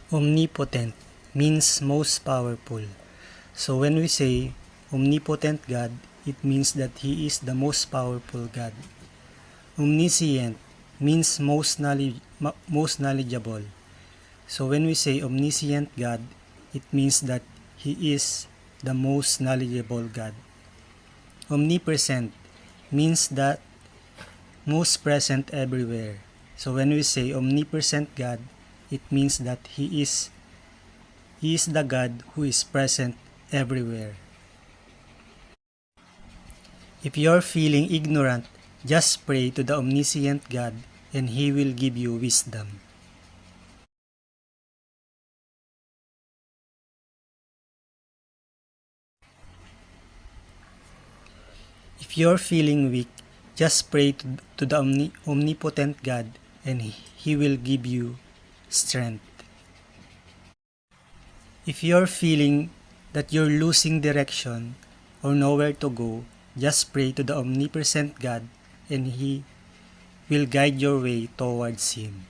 Omnipotent means most powerful. So when we say omnipotent God, it means that He is the most powerful God. Omniscient means most knowledgeable. So when we say omniscient God, it means that He is the most knowledgeable God. Omnipresent means that most present everywhere. So when we say omnipresent God, it means that He is the God who is present everywhere. If you're feeling ignorant, just pray to the omniscient God and He will give you wisdom. If you're feeling weak, just pray to the omnipotent God and He will give you strength. If you're feeling that you're losing direction or nowhere to go, just pray to the omnipresent God and He will guide your way towards Him.